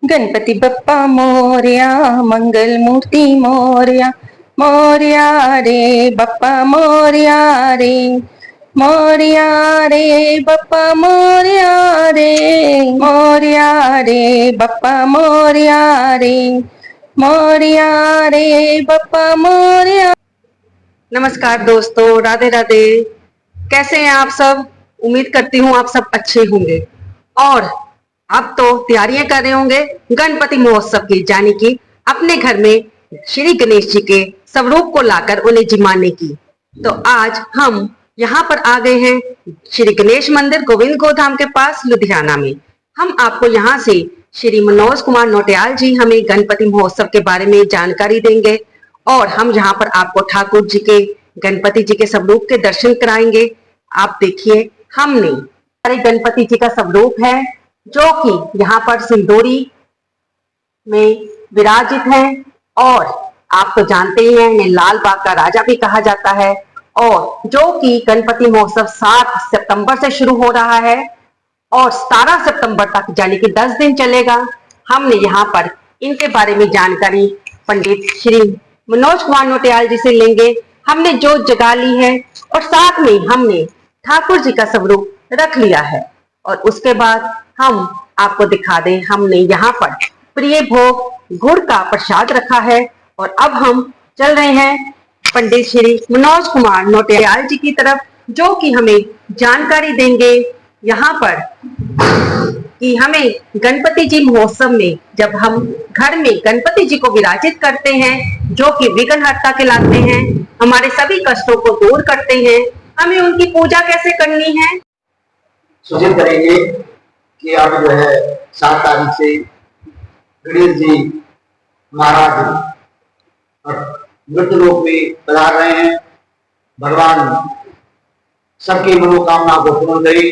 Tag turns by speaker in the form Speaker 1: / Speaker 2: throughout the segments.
Speaker 1: गणपति बप्पा मोरया, मंगल मूर्ति मोरया। मोरया रे बप्पा मोरया रे, मोरया रे बप्पा मोरया रे, मोरया रे बप्पा मोरया रे, मोरया रे बप्पा मोरया। नमस्कार दोस्तों, राधे राधे। कैसे हैं आप सब? उम्मीद करती हूँ आप सब अच्छे होंगे। और अब तो तैयारियां कर रहे होंगे गणपति महोत्सव की, यानी कि अपने घर में श्री गणेश जी के स्वरूप को लाकर उन्हें जिमाने की। तो आज हम यहाँ पर आ गए हैं श्री गणेश मंदिर गोविंद गोधाम के पास लुधियाना में। हम आपको यहाँ से श्री मनोज कुमार नौटियाल जी हमें गणपति महोत्सव के बारे में जानकारी देंगे और हम यहाँ पर आपको ठाकुर जी के, गणपति जी के स्वरूप के दर्शन कराएंगे। आप देखिए, हमने हमारे गणपति जी का स्वरूप है जो कि यहाँ पर सिंदूरी में विराजित है। और आप तो जानते ही हैं, इन्हें लाल बाग का राजा भी कहा जाता है। और जो कि गणपति महोत्सव 7 सितंबर से शुरू हो रहा है और 17 सितंबर तक, यानी कि 10 दिन चलेगा। हमने यहाँ पर इनके बारे में जानकारी पंडित श्री मनोज कुमार नौटियाल जी से लेंगे। हमने जोत जगा ली है और साथ में हमने ठाकुर जी का स्वरूप रख लिया है। और उसके बाद हम आपको दिखा दें, हमने यहाँ पर प्रिय भोग गुड़ का प्रसाद रखा है। और अब हम चल रहे हैं पंडित श्री मनोज कुमार नौटियाल जी की तरफ, जो कि हमें जानकारी देंगे यहाँ पर कि हमें गणपति जी महोत्सव में जब हम घर में गणपति जी को विराजित करते हैं, जो कि विघ्नहर्ता कहलाते हैं, हमारे सभी कष्टों को दूर करते हैं, हमें उनकी पूजा कैसे करनी है।
Speaker 2: सूचित करेंगे कि अब जो है 7 तारीख से गणेश जी महाराज मृत्यु लोक में पधार रहे हैं। भगवान सबकी मनोकामना को पूर्ण करे।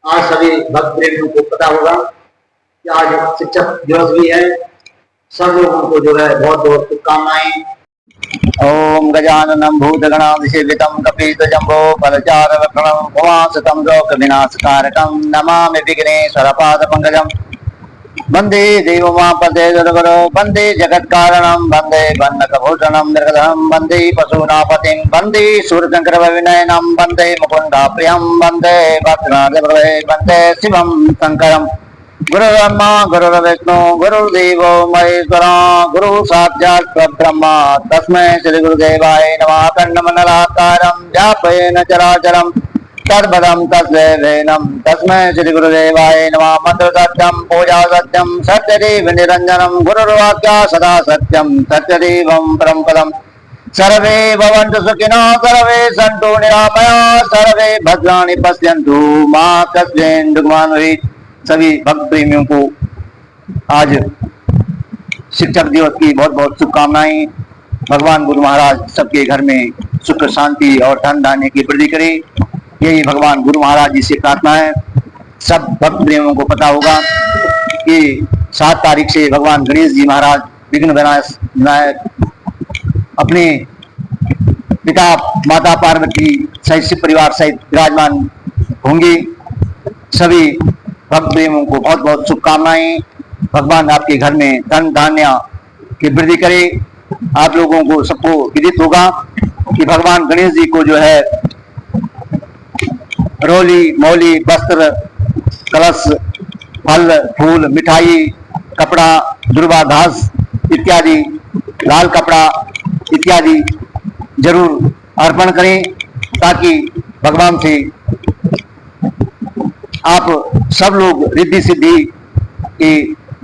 Speaker 2: आज सभी भक्त प्रेमियों को पता होगा कि आज शिक्षक दिवस भी है। सब लोगों को जो है बहुत बहुत शुभकामनाएं।
Speaker 3: ओम गजाननं भूतगणाधिसेवितं कपितजम्बो फलचारुभक्षणं भुवासुतं लोकविनाशकारकं नमामि विघ्नेश्वरपादपङ्कजं। वन्दे देवमापदे गुरुगुरो, वन्दे जगत्कारणं, वन्दे वन्नकभूषणं निर्गदं, वन्दे पशूनापतिं, वन्दे सूर्यशङ्करविनयनं, वन्दे मुकुन्दाप्रियं, वन्दे भक्तनाथप्रभे, वन्दे शिवं शङ्करम्। गुरु ब्रह्मा गुरुर्विष्णु गुरुर्देवो महेश्वरा, गुरु साक्षात् परब्रह्म तस्मै श्री गुरुदेवाय नमः। खण्डमण्डलाकारं व्याप्तेन चराचरं तद्पदं तस्मै तस्मै श्री गुरुदेवाय नमः। मंत्र सत्यं पूजा सत्यं सत्यदेव निरञ्जनं, गुरुर्वाक्या सदा सत्यं सत्यदेवं परं पदम्। सर्वे भवन्तु सुखिनः, सर्वे सन्तु निरामयाः, सर्वे भद्राणि पश्यन्तु मा कश्चित् दुःखं भवेत्। सभी भक्त प्रेमियों को आज शिक्षक दिवस की बहुत बहुत शुभकामनाएं। भगवान गुरु महाराज सबके घर में सुख शांति और धन धान्य की वृद्धि करे, यही भगवान गुरु महाराज जी से प्रार्थना है। सब भक्त प्रेमियों को पता होगा कि 7 तारीख से भगवान गणेश जी महाराज विघ्न विनायक अपने पिता माता पार्वती सहित शिव परिवार सहित विराजमान होंगे। सभी भक्त प्रेमियों को बहुत बहुत शुभकामनाएं। भगवान आपके घर में धन धान्य की वृद्धि करे। आप लोगों को सबको विदित होगा कि भगवान गणेश जी को जो है रोली मौली वस्त्र कलश फल फूल मिठाई कपड़ा दुर्वा घास इत्यादि लाल कपड़ा इत्यादि जरूर अर्पण करें, ताकि भगवान से आप सब लोग रिद्धि सिद्धि के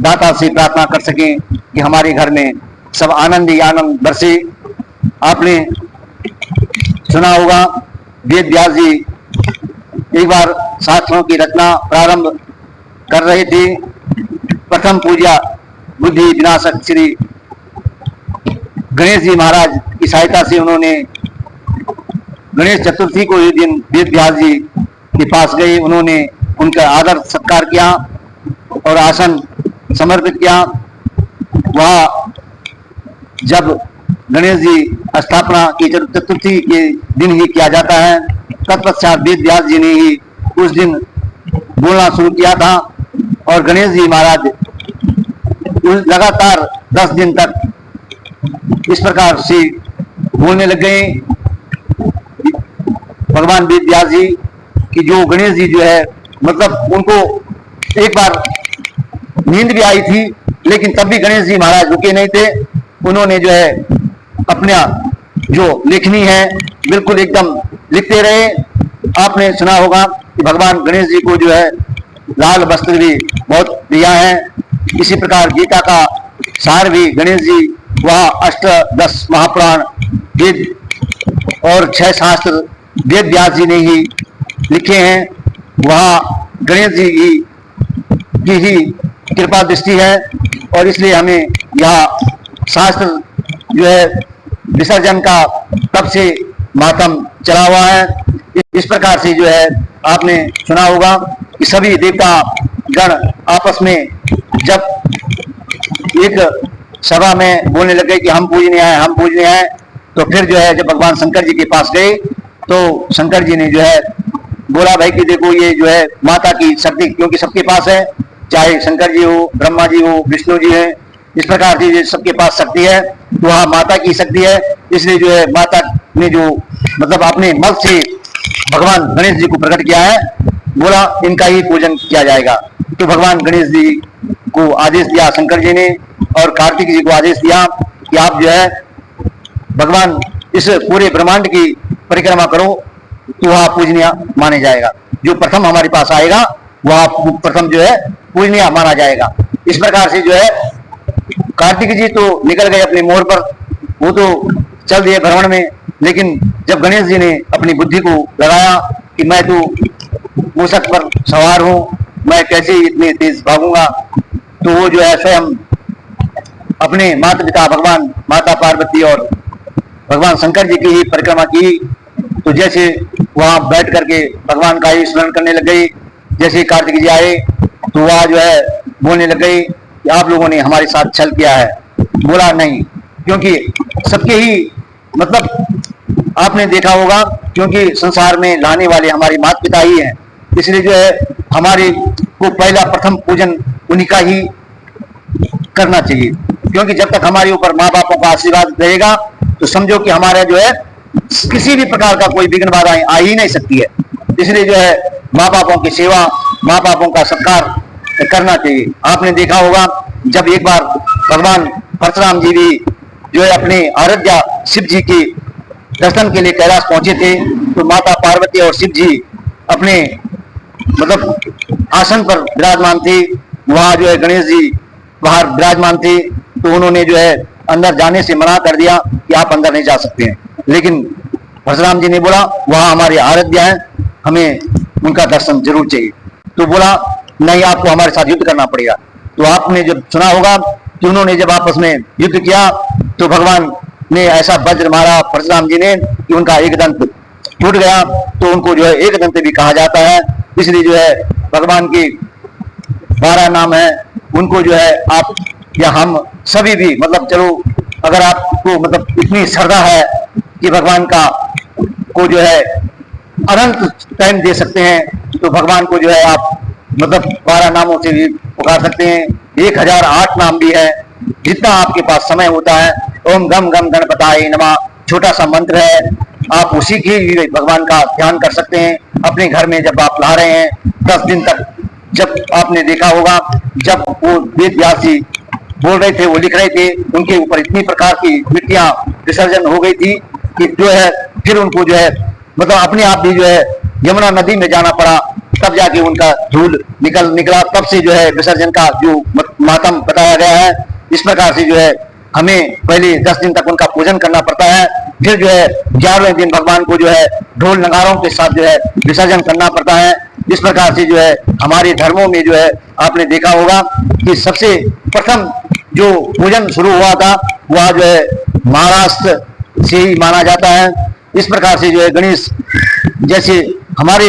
Speaker 3: दाता से प्रार्थना कर सकें कि हमारे घर में सब आनंद ही आनंद बरसे। आपने सुना होगा वेद व्यास जी एक बार शास्त्रों की रचना प्रारंभ कर रहे थे। प्रथम पूजा बुद्धि विनाशक श्री गणेश जी महाराज की सहायता से उन्होंने गणेश चतुर्थी को एक दिन वेद व्यास जी के पास गए। उन्होंने उनका आदर सत्कार किया और आसन समर्पित किया। वह जब गणेश जी स्थापना की चतुर्थी के दिन ही किया जाता है, तत्पश्चात वेद व्यास जी ने ही उस दिन बोलना शुरू किया था। और गणेश जी महाराज लगातार 10 दिन तक इस प्रकार से बोलने लग गए। भगवान वेद व्यास जी कि जो गणेश जी जो है मतलब उनको एक बार नींद भी आई थी, लेकिन तब भी गणेश जी महाराज रुके नहीं थे। उन्होंने जो है अपना जो लेखनी है बिल्कुल एकदम लिखते रहे। आपने सुना होगा कि भगवान गणेश जी को जो है लाल वस्त्र भी बहुत दिया है। इसी प्रकार गीता का सार भी गणेश जी वह 8-10 महापुराण वेद और 6 शास्त्र वेद व्यास जी ने ही लिखे हैं। वह गणेश जी की ही कृपा दृष्टि है और इसलिए हमें यह शास्त्र जो है विसर्जन का तब से मातम चला हुआ है। इस प्रकार से जो है आपने सुना होगा कि सभी देवता गण आपस में जब एक सभा में बोलने लगे कि हम पूजनीय हैं, हम पूजनीय हैं, तो फिर जो है जब भगवान शंकर जी के पास गए तो शंकर जी ने जो है बोला भाई कि देखो ये जो है माता की शक्ति, क्योंकि सबके पास है, चाहे शंकर जी हो, ब्रह्मा जी हो, विष्णु जी है, इस प्रकार से सबके पास शक्ति है, तो वहाँ माता की शक्ति है। इसलिए जो है माता ने जो मतलब अपने मल से भगवान गणेश जी को प्रकट किया है, बोला इनका ही पूजन किया जाएगा। तो भगवान गणेश जी को आदेश दिया शंकर जी ने और कार्तिक जी को आदेश दिया कि आप जो है भगवान इस पूरे ब्रह्मांड की परिक्रमा करो तो वह पूजनीय माने जाएगा। जो प्रथम हमारे पास आएगा वह प्रथम जो है पूजनीय माना जाएगा। इस प्रकार से जो है कार्तिक जी तो निकल गए अपने मोड़ पर, वो तो चल दिए भ्रमण में, लेकिन जब गणेश जी ने अपनी बुद्धि को लगाया कि मैं तो मूषक पर सवार हूं, मैं कैसे इतने तेज भागूंगा, तो वो जो है स्वयं अपने माता पिता भगवान माता पार्वती और भगवान शंकर जी की ही परिक्रमा की। तो जैसे वहां बैठ करके भगवान का ही स्मरण करने लग गई। जैसे कार्तिक जी आए तो वह जो है बोलने लग गई कि आप लोगों ने हमारे साथ छल किया है। बोला नहीं, क्योंकि सबके ही मतलब आपने देखा होगा, क्योंकि संसार में लाने वाले हमारे माता पिता ही हैं, इसलिए जो है हमारे को पहला प्रथम पूजन उन्हीं का ही करना चाहिए। क्योंकि जब तक हमारे ऊपर माँ बापों का आशीर्वाद रहेगा तो समझो कि हमारा जो है किसी भी प्रकार का कोई विघ्न बाधाएं आ ही नहीं सकती है। इसलिए जो है माँ बापों की सेवा, माँ बापों का सत्कार करना चाहिए। आपने देखा होगा जब एक बार भगवान परशुराम जी भी जो है अपने आराध्या शिव जी के दर्शन के लिए कैलाश पहुंचे थे, तो माता पार्वती और शिव जी अपने मतलब आसन पर विराजमान थे। वहां जो है गणेश जी बाहर विराजमान थे, तो उन्होंने जो है अंदर जाने से मना कर दिया कि आप अंदर नहीं जा सकते हैं। लेकिन परशुराम जी ने बोला वहां हमारे आराध्या हैं, हमें उनका दर्शन जरूर चाहिए। तो बोला नहीं, आपको हमारे साथ युद्ध करना पड़ेगा। तो आपने जब सुना होगा कि उन्होंने जब आपस में युद्ध किया तो भगवान ने ऐसा वज्र मारा परशुराम जी ने कि उनका एक दंत टूट गया। तो उनको जो है एक दंत भी कहा जाता है। इसलिए जो है भगवान के 12 नाम है, उनको जो है आप या हम सभी भी मतलब चलो अगर आपको मतलब इतनी श्रद्धा है कि भगवान का को जो है अनंत टाइम दे सकते हैं, तो भगवान को जो है आप मतलब 12 नामों से भी पुकार सकते हैं। 1008 नाम भी है, जितना आपके पास समय होता है। ओम गम गम गणपताय नमः छोटा सा मंत्र है, आप उसी की भगवान का ध्यान कर सकते हैं अपने घर में। जब आप ला रहे हैं 10 दिन तक, जब आपने देखा होगा जब वो वेद व्यास जी बोल रहे थे, वो लिख रहे थे, उनके ऊपर इतनी प्रकार की मिट्टियां विसर्जन हो गई थी कि जो है फिर उनको जो है मतलब अपने आप भी जो है यमुना नदी में जाना पड़ा, तब जाके उनका धूल निकला। तब से जो है विसर्जन का जो मातम बताया गया है। इस प्रकार से जो है हमें पहले 10 दिन तक उनका पूजन करना पड़ता है, फिर जो है 11वें दिन भगवान को जो है ढोल नगारों के साथ जो है विसर्जन करना पड़ता है। इस प्रकार से जो है हमारे धर्मों में जो है आपने देखा होगा कि सबसे प्रथम जो पूजन शुरू हुआ था वह जो है महाराष्ट्र से ही माना जाता है। इस प्रकार से जो है गणेश जैसे हमारे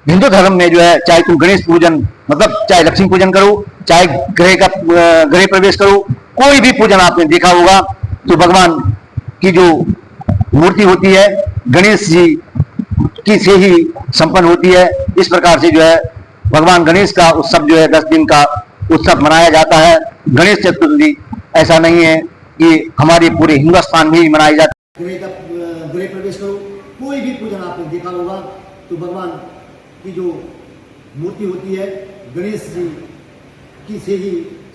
Speaker 3: हिंदू धर्म में जो है चाहे तुम गणेश पूजन मतलब चाहे लक्ष्मी पूजन करो, चाहे गृह प्रवेश करो, कोई भी पूजन आपने देखा होगा तो भगवान की जो मूर्ति होती है गणेश जी की से ही संपन्न होती है। इस प्रकार से जो है भगवान गणेश का उत्सव जो है 10 दिन का उत्सव मनाया जाता है। गणेश चतुर्थी ऐसा नहीं है कि हमारे पूरे हिंदुस्तान में ही मनाई जाती
Speaker 4: गृह प्रवेश करो, कोई भी पूजन आपने देखा होगा तो भगवान की जो मूर्ति होती है गणेश जी की से ही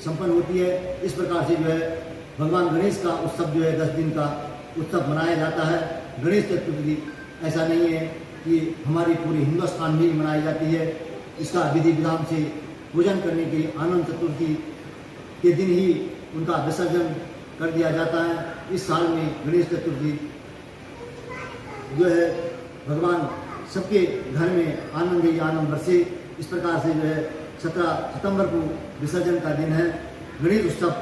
Speaker 4: संपन्न होती है। इस प्रकार से जो है भगवान गणेश का उत्सव जो है 10 दिन का उत्सव मनाया जाता है। गणेश चतुर्थी ऐसा नहीं है कि हमारी पूरे हिंदुस्तान में ही मनाई जाती है। इसका विधि विधान से पूजन करने के आनंद चतुर्थी के दिन ही उनका विसर्जन कर दिया जाता है। इस साल में गणेश चतुर्थी जो है भगवान सबके घर में आनंद ही आनंद बरसे, इस प्रकार से जो है 17 सितंबर को विसर्जन का दिन है। गणेश उत्सव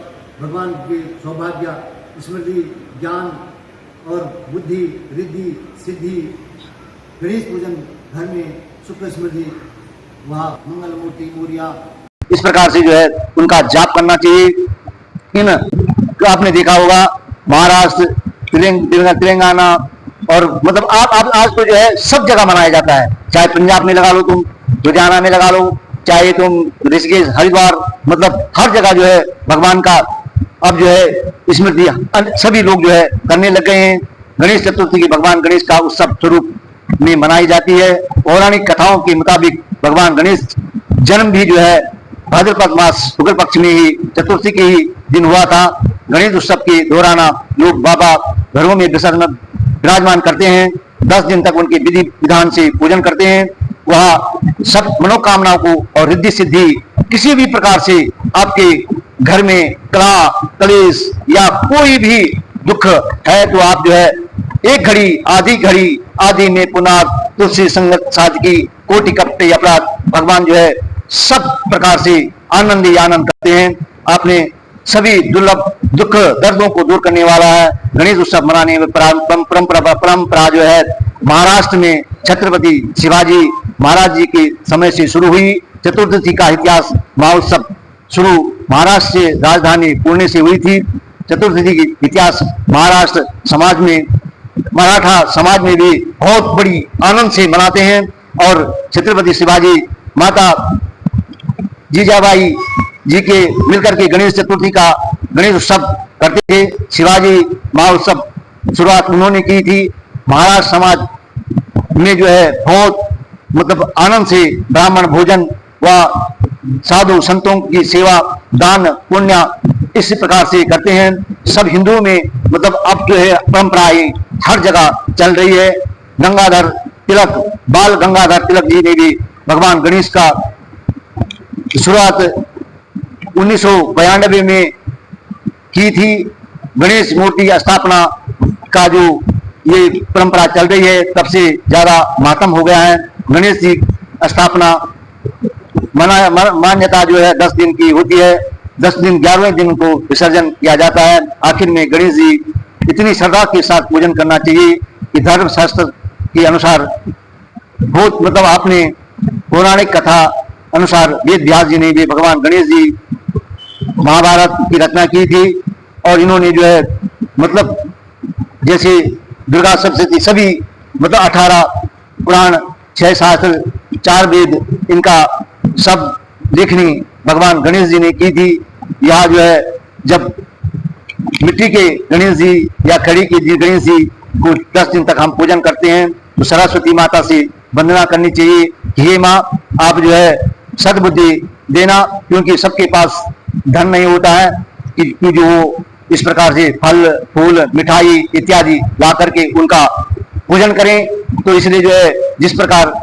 Speaker 4: भगवान के सौभाग्य, स्मृति, ज्ञान और बुद्धि, रिद्धि, सिद्धि, गणेश पूजन घर में सुख समृद्धि, वहाँ मंगल मूर्ति मोरिया,
Speaker 3: इस प्रकार से जो है उनका जाप करना चाहिए। इन तो आपने देखा होगा महाराष्ट्र, तेलंगाना और मतलब आप आज तो जो है सब जगह मनाया जाता है। चाहे पंजाब में लगा लो, तुम लुधियाना में लगा लो, चाहे तुम ऋषिकेश, हरिद्वार, मतलब हर जगह जो है भगवान का अब जो है स्मृति सभी लोग जो है करने लग गए हैं। गणेश चतुर्थी की भगवान गणेश का उत्सव स्वरूप में मनाई जाती है। पौराणिक कथाओं के मुताबिक भगवान गणेश जन्म भी जो है भाद्रपद मास शुक्ल पक्ष में ही चतुर्थी के ही दिन हुआ था। गणेश उत्सव के दौरान लोग बाबा घरों में विराजमान करते हैं। 10 दिन तक उनके विधि विधान से पूजन करते हैं। वह सब मनोकामनाओं को और रिद्धि सिद्धि किसी भी प्रकार से आपके घर में कलह कलेश या कोई भी दुख है तो आप जो है एक घड़ी आदि में पुनः तुलसी संगत साधकी कोटि कपटे अपराध भगवान जो है सब प्रकार से आनंद ही आनंद करते हैं। आपने सभी दुर्लभ दुख दर्दों को दूर करने वाला है। गणेश उत्सव मनाने में परंपरा जो है महाराष्ट्र में छत्रपति शिवाजी महाराज जी के समय से शुरू हुई। चतुर्थी का इतिहास महोत्सव शुरू महाराष्ट्र से राजधानी पुणे से हुई थी। चतुर्थी की इतिहास महाराष्ट्र समाज में, मराठा समाज में भी बहुत बड़ी आनंद से मनाते हैं। और छत्रपति शिवाजी माता जीजाबाई जी के मिलकर के गणेश चतुर्थी का गणेश उत्सव करते थे। शिवाजी महोत्सव शुरुआत उन्होंने की थी। महाराष्ट्र समाज में जो है बहुत मतलब आनंद से ब्राह्मण भोजन व साधु संतों की सेवा दान पुण्य इस प्रकार से करते हैं। सब हिंदुओं में मतलब अब जो है परंपराएं हर जगह चल रही है। गंगाधर तिलक, बाल गंगाधर तिलक जी ने भी भगवान गणेश का शुरुआत 1992 में की थी। गणेश मूर्ति स्थापना का जो ये परंपरा चल रही है तब से ज्यादा मातम हो गया है। गणेश जी स्थापना मान्यता जो है 10 दिन की होती है। 10 दिन 11वें दिन को विसर्जन किया जाता है। आखिर में गणेश जी इतनी श्रद्धा के साथ पूजन करना चाहिए कि धर्म शास्त्र के अनुसार बहुत मतलब आपने पौराणिक कथा अनुसार वेद व्यास जी ने भी भगवान गणेश जी महाभारत की रचना की थी। और इन्होंने जो है मतलब जैसे दुर्गा सप्तशती सभी मतलब 18 पुराण 6 शास्त्र 4 वेद इनका सब लेखनी भगवान गणेश जी ने की थी। यहाँ जो है जब मिट्टी के गणेश जी या खड़ी के गणेश जी को 10 दिन तक हम पूजन करते हैं तो सरस्वती माता से वंदना करनी चाहिए कि हे माँ आप जो है सद्बुद्धि देना, क्योंकि सबके पास धन नहीं होता है कि जो इस प्रकार से फल फूल मिठाई इत्यादि ला करके उनका पूजन करें। तो इसलिए जो है जिस प्रकार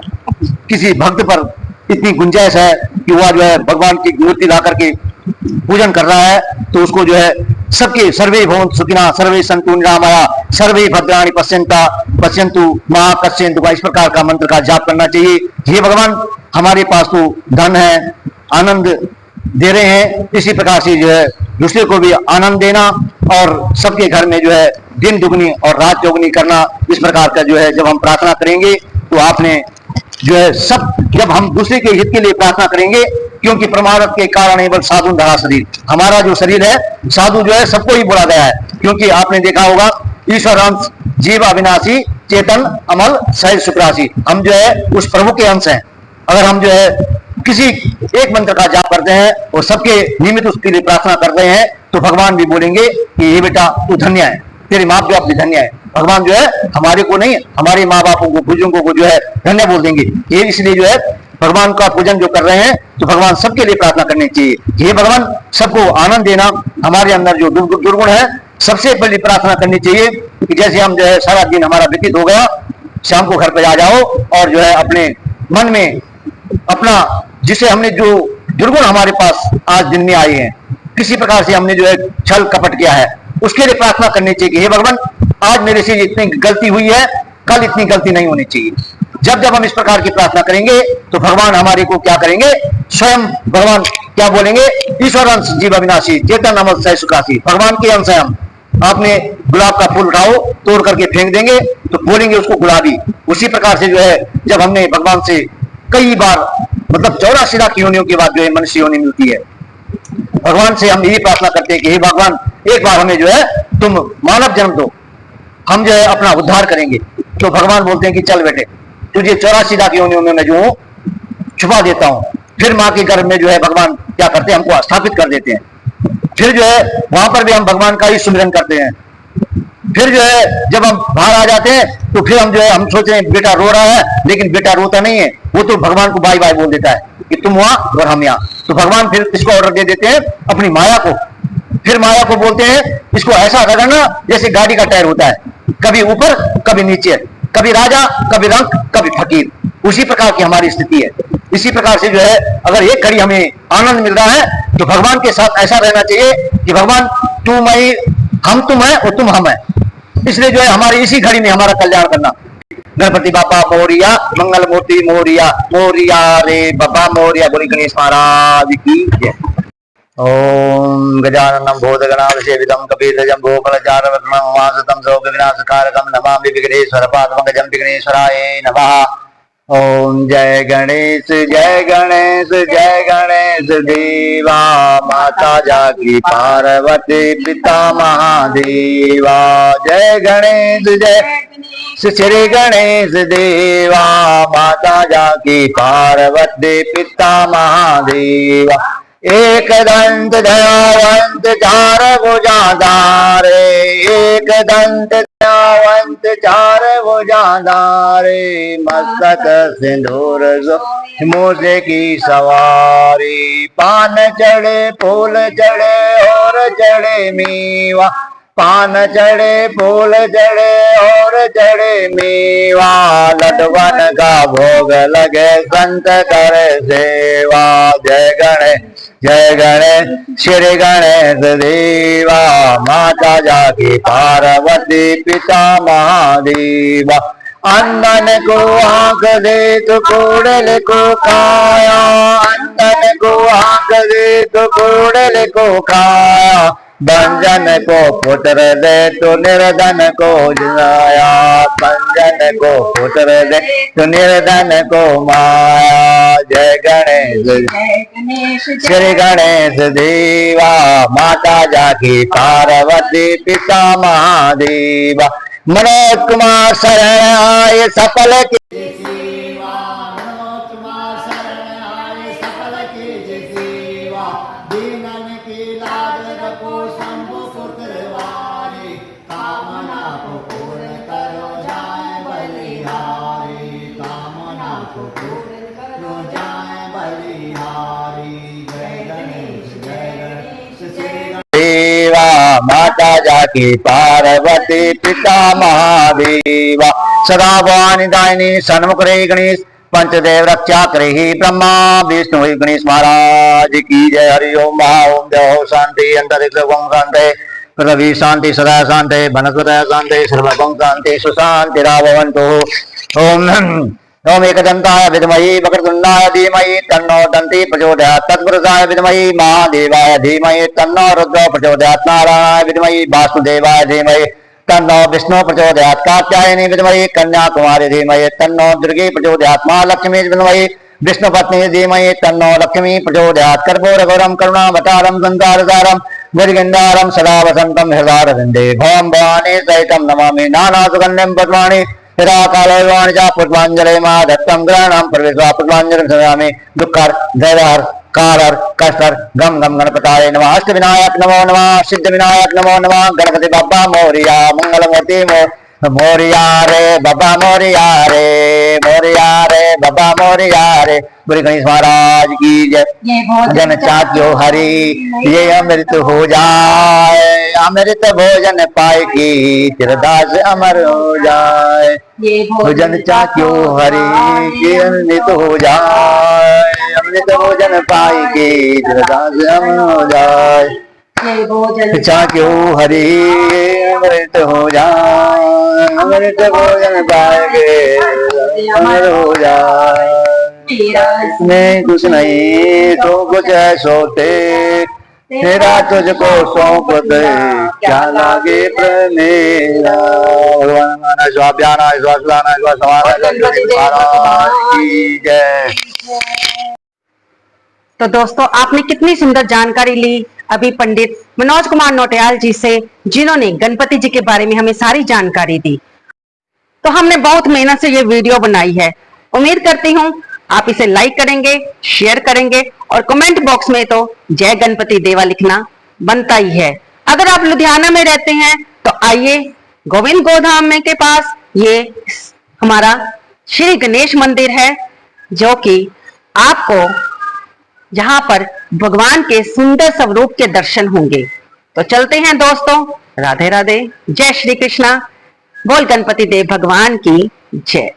Speaker 3: किसी भक्त पर इतनी गुंजाइश है कि वह जो है भगवान की मूर्ति ला करके पूजन कर रहा है तो उसको जो है सबके सर्वे भवन्तु सुखिनः सर्वे सन्तु निरामयाः सर्वे भद्राणि पश्यन्तु मा कश्चित् इस प्रकार का मंत्र का जाप करना चाहिए। हे भगवान हमारे पास तो धन है, आनंद दे रहे हैं, इसी प्रकार से जो है दूसरे को भी आनंद देना और सबके घर में जो है दिन दुगनी और रात चौगुनी करना। इस प्रकार का जो है जब हम प्रार्थना करेंगे तो आपने जो है सब जब हम दूसरे के हित के लिए प्रार्थना करेंगे, क्योंकि परमार्थ के कारण एवं साधु धरा शरीर, हमारा जो शरीर है साधु जो है सबको ही बोला गया है। क्योंकि आपने देखा होगा ईश्वर अंश जीव अविनाशी चेतन अमल सहज सुखराशि, हम जो है उस प्रभु के अंश हैं। अगर हम जो है किसी एक मंत्र का जाप करते हैं और सबके निमित्त उसके लिए प्रार्थना करते हैं, तो भगवान भी बोलेंगे कि ये बेटा तू धन्य है, तेरे माँ बाप भी धन्य है। भगवान जो है हमारे को नहीं, हमारे माँ बापों को, बुजुर्गों को जो है धन्य बोल देंगे। ये इसलिए जो है भगवान का पूजन जो कर रहे हैं, तो भगवान सबके लिए प्रार्थना करनी चाहिए। ये भगवान सबको आनंद देना, हमारे अंदर जो दुर्गुण है सबसे पहले प्रार्थना करनी चाहिए कि जैसे हम जो है सारा दिन हमारा व्यतीत हो गया, शाम को घर पे आ जाओ और जो है अपने मन में अपना जिसे हमने जो दुर्गुण हमारे पास आज दिन में आए हैं, किसी प्रकार से हमने जो है छल कपट किया है, उसके लिए प्रार्थना करनी चाहिए कि हे भगवान आज मेरे से इतनी गलती हुई है, कल इतनी गलती नहीं होनी चाहिए। जब जब हम इस प्रकार की प्रार्थना करेंगे तो भगवान हमारे को क्या करेंगे, स्वयं भगवान क्या बोलेंगे, ईश्वर अंश जीव अविनाशी चेतन अमल सह सुखासी। भगवान के अंश है हम। आपने गुलाब का फूल उठाओ, तोड़ करके फेंक देंगे तो बोलेंगे उसको गुलाबी। उसी प्रकार से जो है जब हमने भगवान से कई बार मतलब 84 लाख योनियों के बाद जो है मनुष्य योनि मिलती है, भगवान से हम यही प्रार्थना करते हैं कि हे भगवान एक बार हमें जो है तुम मानव जन्म दो, हम जो है अपना उद्धार करेंगे। तो भगवान बोलते हैं कि चल बेटे तुझे 84 लाख योनियों में मैं जो हूँ छुपा देता हूँ। फिर माँ के गर्भ में जो है भगवान क्या करते हैं, हमको स्थापित कर देते हैं। फिर जो है वहां पर भी हम भगवान का ही सुमिरन करते हैं। फिर जो है जब हम बाहर आ जाते हैं तो फिर हम जो है हम सोच रहे हैं बेटा रो रहा है, लेकिन बेटा रोता नहीं है, वो तो भगवान को बाय बाय बोल देता है कि तुम वहां और हम यहाँ। तो भगवान फिर इसको ऑर्डर दे देते हैं अपनी माया को। फिर माया को बोलते हैं इसको ऐसा रगड़ना जैसे गाड़ी का टायर होता है, कभी ऊपर कभी नीचे, कभी राजा कभी रंक कभी फकीर। उसी प्रकार की हमारी स्थिति है। इसी प्रकार से जो है अगर एक घड़ी हमें आनंद मिल रहा है तो भगवान के साथ ऐसा रहना चाहिए कि भगवान तू मैं, हम तुम है और तुम हम है। इसलिए जो है हमारी इसी घड़ी में हमारा कल्याण करना। गणपति बापा मोरिया, मंगल मूर्ति मोरिया, मोरिया रे बाबा मोरिया। बोली गणेश महाराज की जय। ओम गजाननं भूतगणाधिसेवितं सेवितं कपिध्वजं फलचार वक्त्रं उमासुतं शोक विनाशकारकं नमामि विघ्नेश्वर पादपङ्कजं विघ्नेश्वराय नमः। ओम जय गणेश जय गणेश जय गणेश देवा, माता जाकी पार्वती पिता महादेवा। जय गणेश जय श्री गणेश देवा, माता जाकी पार्वती पिता महादेवा। एक दंत दयावंत चार भुजाधारे, एक दंत दयावंत चार भुजाधारे, मस्तक सिंदूर मूसे की सवारी। पान चढ़े फूल चढ़े और चढ़े मेवा, पान चढ़े फूल चढ़े और चढ़े मेवा। लडवन का भोग लगे संत करे सेवा। जय गणेश जय गणेश श्री गणेश देवा, माता जाकी पार्वती पिता महादेवा। अंधन को आंख दे तो कूड़ल को खाया, अंधन को आंख दे तो कूड़ल को खाया। बंजन को पुत्र दे तो निर्धन को जिलाया, बंजन को पुत्र दे तो निर्धन को माया। जय गणेश श्री गणेश देवा, माता जाकी पार्वती पिता महादेवा। मनोज कुमार शरण आए सफल के माता जाकी पार्वती पिता महादेवा। सदा भवानी दायिनी सन्मुख रे गणेश, पंचदेव रक्षा करे ब्रह्मा विष्णु गणेश महाराज की जय। हरि ओम ओम जय शांति अंतरिक्ष शांति पृथ्वी शांति सदा शांति वनस्पत शांति सर्वं शांति सुशांति भवन्तु। ओम ओम एकदंताय विद्महे वक्रतुंडाय धीमहि तन्नो दन्ति प्रचोदयात्। तत्पुरुषाय विद्महे महादेवाय धीमहि तन्नो रुद्रो प्रचोदयात्। नारायणाय विद्महे वासुदेवाय धीमहि तन्नो विष्णु प्रचोदयात्। कात्यायनी विद्महे कन्याकुमारी धीमहि तन्नो दुर्गे प्रचोदयात्। महालक्ष्मी विद्महे विष्णुपत्नी धीमहि तन्नो लक्ष्मी प्रचोदयात्। कर्पूरगौरं करुणावतारं संसारसारं भुजगेन्द्रारं सदा वसन्तं हृदयारविन्दे। भवं भवानी सहितं नमामि नाना सुगन्धिं पद्मानि हिराकालवाणिजा पुष्पांजलि मा दत्तम ग्रहणम प्रवेशवा पुष्पांजलि समयामि दुःखर दैवहर कारर कष्टर गम गम गणपताय नमः अष्ट विनायक नमो नमः सिद्ध विनायक नमो नमः गणपति बाबा मोरिया मंगल मूर्ति मोरिया रे बाबा मोरिया रे बाबा मोरिया रे बोले गणेश महाराज की जय। जन चाक्यो हरि ये अमृत हो जाए अमृत भोजन पाए की चिरदास अमर हो जाए। भोजन चाक्यो हरि ये अमृत हो जाए अमृत भोजन पाए की चिरदास अमर हो जाए। चाक्यो हरि अमृत हो जाए अमृत भोजन पाए के अमर हो जाए। इसमें कुछ नहीं तो कुछ है सोते मेरा तुझको सौंप दे क्या लागे मेरा। स्वाभ्याना स्वास्थ्याना
Speaker 5: तो दोस्तों आपने कितनी सुंदर जानकारी ली अभी पंडित मनोज कुमार नौटियाल जी से, जिन्होंने गणपति जी के बारे में हमें सारी जानकारी दी। तो हमने बहुत मेहनत से ये वीडियो बनाई है। उम्मीद करती हूँ आप इसे लाइक करेंगे, शेयर करेंगे और कमेंट बॉक्स में तो जय गणपति देवा लिखना बनता ही है। अगर आप लुधियाना में रहते हैं तो आइए गोविंद गोधाम में के पास ये हमारा श्री गणेश मंदिर है, जो कि आपको जहां पर भगवान के सुंदर स्वरूप के दर्शन होंगे। तो चलते हैं दोस्तों, राधे राधे, जय श्री कृष्णा, बोल गणपति देव भगवान की जय।